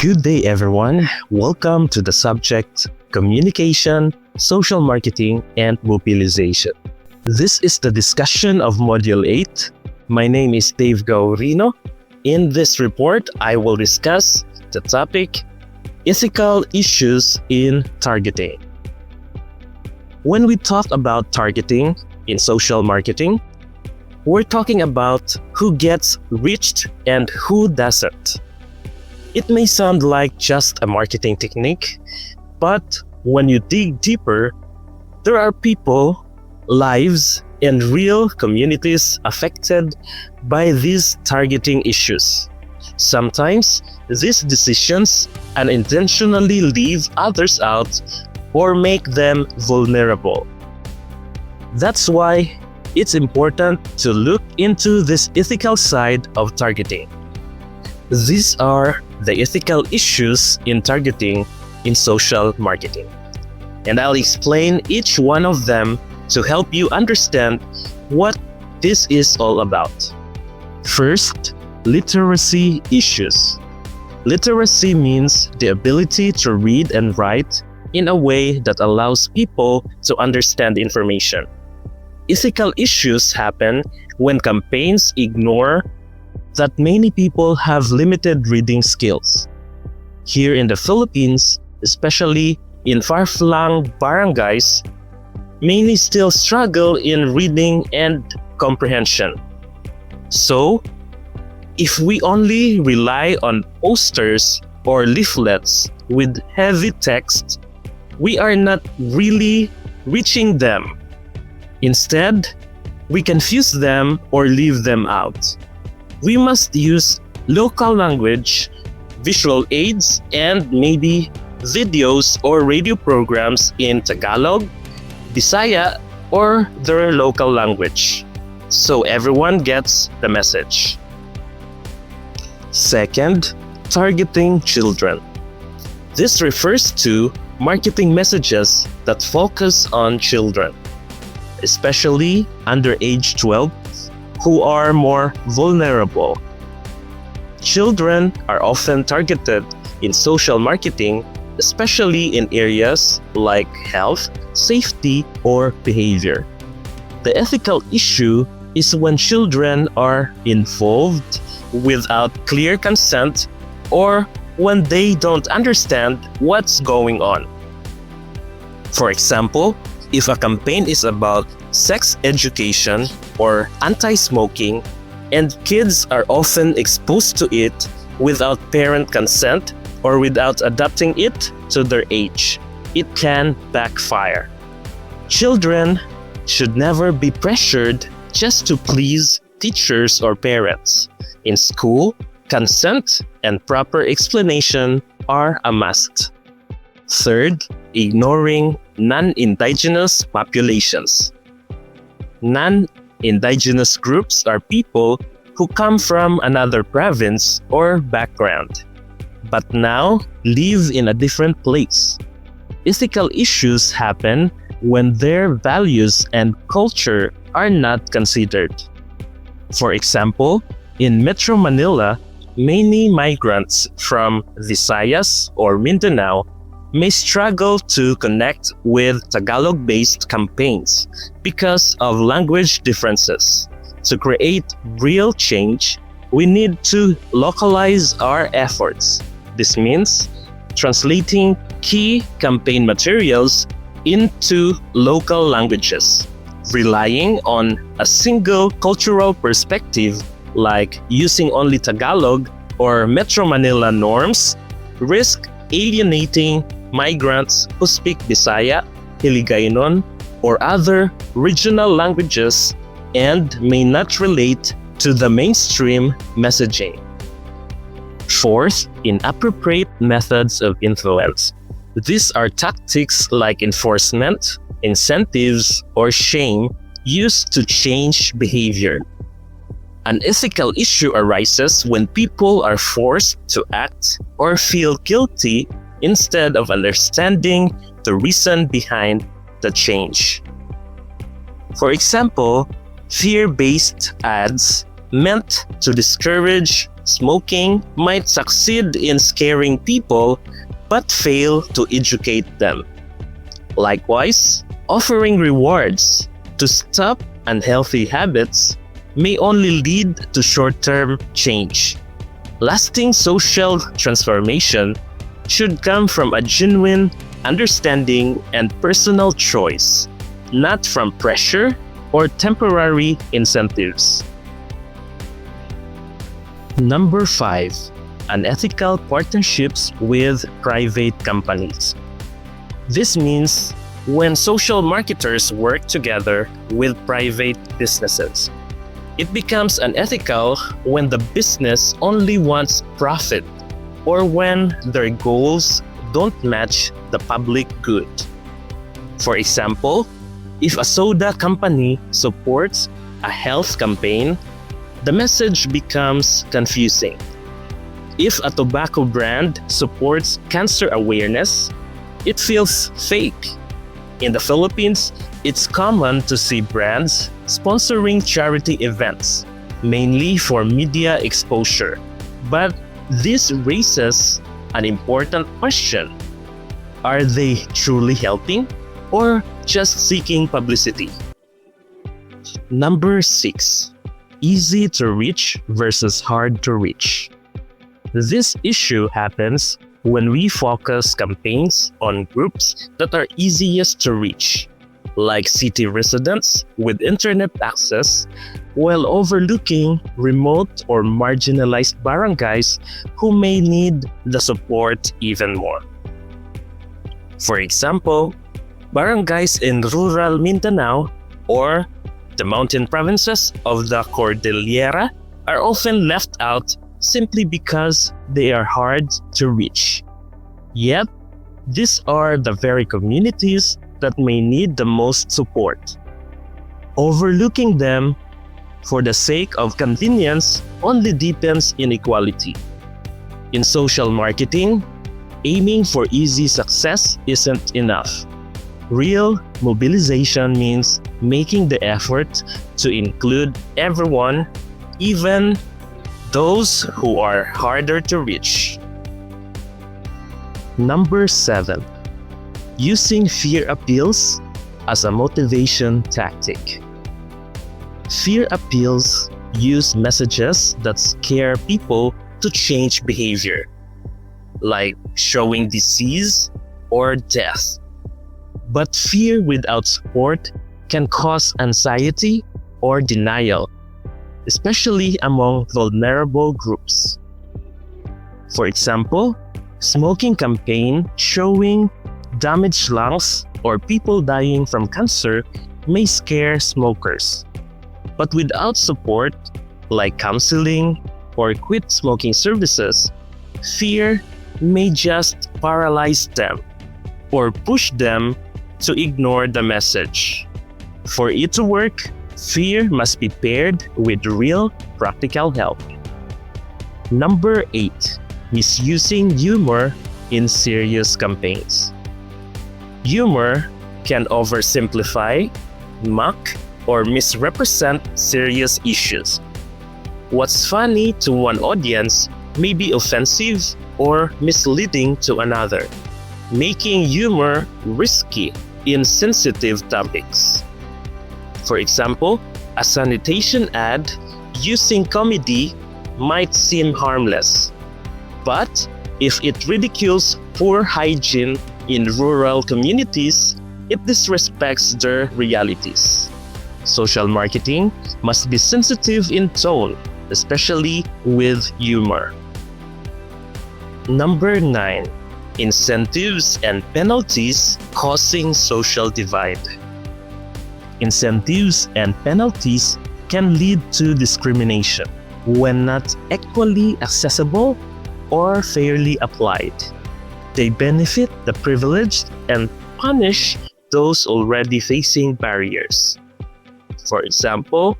Good day, everyone. Welcome to the subject Communication, Social Marketing, and Mobilization. This is the discussion of Module 8. My name is Dave Gaurino. In this report, I will discuss the topic Ethical Issues in Targeting. When we talk about targeting in social marketing, we're talking about who gets reached and who doesn't. It may sound like just a marketing technique, but when you dig deeper, there are people, lives, and real communities affected by these targeting issues. Sometimes, these decisions unintentionally leave others out or make them vulnerable. That's why it's important to look into this ethical side of targeting. These are the ethical issues in targeting in social marketing. And I'll explain each one of them to help you understand what this is all about. First, literacy issues. Literacy means the ability to read and write in a way that allows people to understand information. Ethical issues happen when campaigns ignore that many people have limited reading skills. Here in the Philippines, especially in far-flung barangays, many still struggle in reading and comprehension. So, if we only rely on posters or leaflets with heavy text, we are not really reaching them. Instead, we confuse them or leave them out. We must use local language, visual aids, and maybe videos or radio programs in Tagalog, Bisaya, or their local language, so everyone gets the message. Second, targeting children. This refers to marketing messages that focus on children, especially under age 12, who are more vulnerable. Children are often targeted in social marketing, especially in areas like health, safety, or behavior. The ethical issue is when children are involved without clear consent or when they don't understand what's going on. For example, if a campaign is about sex education or anti-smoking, and kids are often exposed to it without parent consent or without adapting it to their age, it can backfire. Children should never be pressured just to please teachers or parents. In school, consent and proper explanation are a must. Third, ignoring non-indigenous populations. Non-indigenous groups are people who come from another province or background, but now live in a different place. Ethical issues happen when their values and culture are not considered. For example, in Metro Manila, many migrants from Visayas or Mindanao may struggle to connect with Tagalog-based campaigns because of language differences. To create real change, we need to localize our efforts. This means translating key campaign materials into local languages, relying on a single cultural perspective like using only Tagalog or Metro Manila norms, risk alienating migrants who speak Bisaya, Hiligaynon, or other regional languages and may not relate to the mainstream messaging. Fourth, inappropriate methods of influence. These are tactics like enforcement, incentives, or shame used to change behavior. An ethical issue arises when people are forced to act or feel guilty instead of understanding the reason behind the change. For example, fear-based ads meant to discourage Smoking might succeed in scaring people but fail to educate them. Likewise, offering rewards to stop unhealthy habits may only lead to short-term change. Lasting social transformation should come from a genuine understanding and personal choice, not from pressure or temporary incentives. Number 5. Unethical partnerships with private companies. This means when social marketers work together with private businesses. It becomes unethical when the business only wants profit or when their goals don't match the public good. For example, if a soda company supports a health campaign, the message becomes confusing. If a tobacco brand supports cancer awareness, it feels fake. In the Philippines, it's common to see brands sponsoring charity events, mainly for media exposure. But this raises an important question. Are they truly helping or just seeking publicity? Number 6. Easy to reach versus hard to reach. This issue happens when we focus campaigns on groups that are easiest to reach, like city residents with internet access, while overlooking remote or marginalized barangays who may need the support even more. For example, barangays in rural Mindanao or the mountain provinces of the Cordillera are often left out simply because they are hard to reach. Yet, these are the very communities that may need the most support. Overlooking them for the sake of convenience only deepens inequality. In social marketing, aiming for easy success isn't enough. Real mobilization means making the effort to include everyone, even those who are harder to reach. Number 7. Using fear appeals as a motivation tactic. Fear appeals use messages that scare people to change behavior, like showing disease or death. But fear without support can cause anxiety or denial, especially among vulnerable groups. For example, smoking campaign showing damaged lungs or people dying from cancer may scare smokers. But without support, like counseling or quit smoking services, fear may just paralyze them or push them to ignore the message. For it to work, fear must be paired with real practical help. Number 8. Misusing humor in serious campaigns. Humor can oversimplify, mock, or misrepresent serious issues. What's funny to one audience may be offensive or misleading to another, making humor risky in sensitive topics. For example, a sanitation ad using comedy might seem harmless, but if it ridicules poor hygiene in rural communities, it disrespects their realities. Social marketing must be sensitive in tone, especially with humor. Number 9. Incentives and penalties causing social divide. Incentives and penalties can lead to discrimination when not equally accessible or fairly applied. They benefit the privileged and punish those already facing barriers. For example,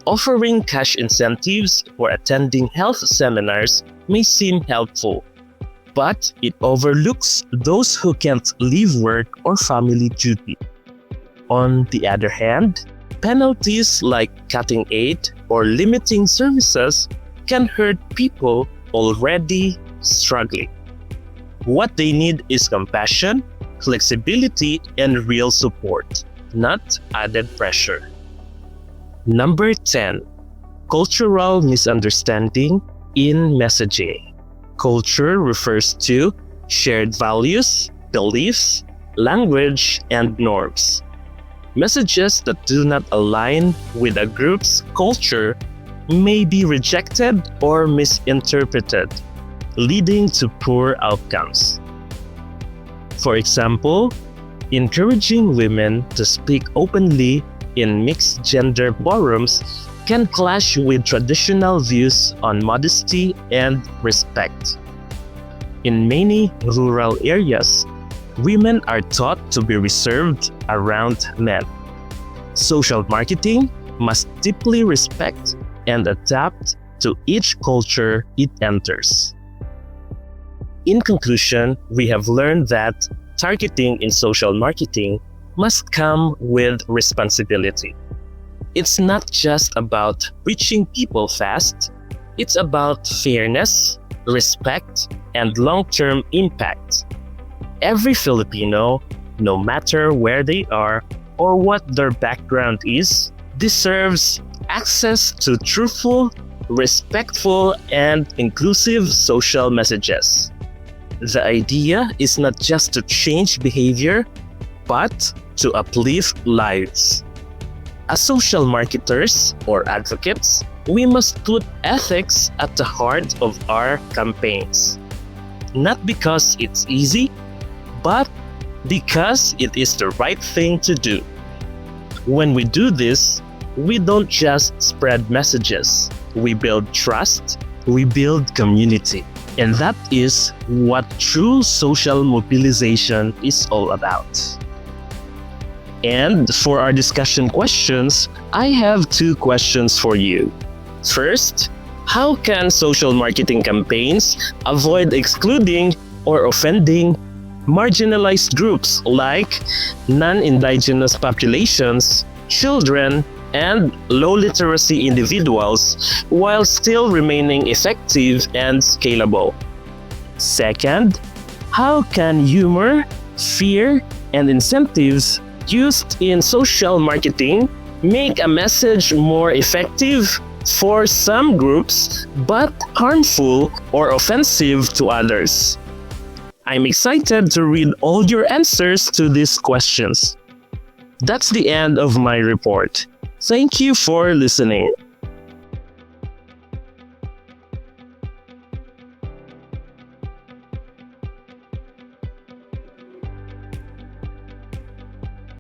offering cash incentives for attending health seminars may seem helpful, but it overlooks those who can't leave work or family duty. On the other hand, penalties like cutting aid or limiting services can hurt people already struggling. What they need is compassion, flexibility, and real support, not added pressure. Number 10. Cultural misunderstanding in messaging. Culture refers to shared values, beliefs, language, and norms. Messages that do not align with a group's culture may be rejected or misinterpreted, leading to poor outcomes. For example, encouraging women to speak openly in mixed-gender forums can clash with traditional views on modesty and respect. In many rural areas, women are taught to be reserved around men. Social marketing must deeply respect and adapt to each culture it enters. In conclusion, we have learned that targeting in social marketing must come with responsibility. It's not just about reaching people fast, it's about fairness, respect, and long-term impact. Every Filipino, no matter where they are or what their background is, deserves access to truthful, respectful, and inclusive social messages. The idea is not just to change behavior, but to uplift lives. As social marketers or advocates, we must put ethics at the heart of our campaigns. Not because it's easy, but because it is the right thing to do. When we do this, we don't just spread messages. We build trust, we build community. And that is what true social mobilization is all about. And for our discussion questions, I have 2 questions for you. First, how can social marketing campaigns avoid excluding or offending marginalized groups like non-indigenous populations, children, and low literacy individuals while still remaining effective and scalable? Second, how can humor, fear, and incentives used in social marketing make a message more effective for some groups but harmful or offensive to others? I'm excited to read all your answers to these questions. That's the end of my report. Thank you for listening.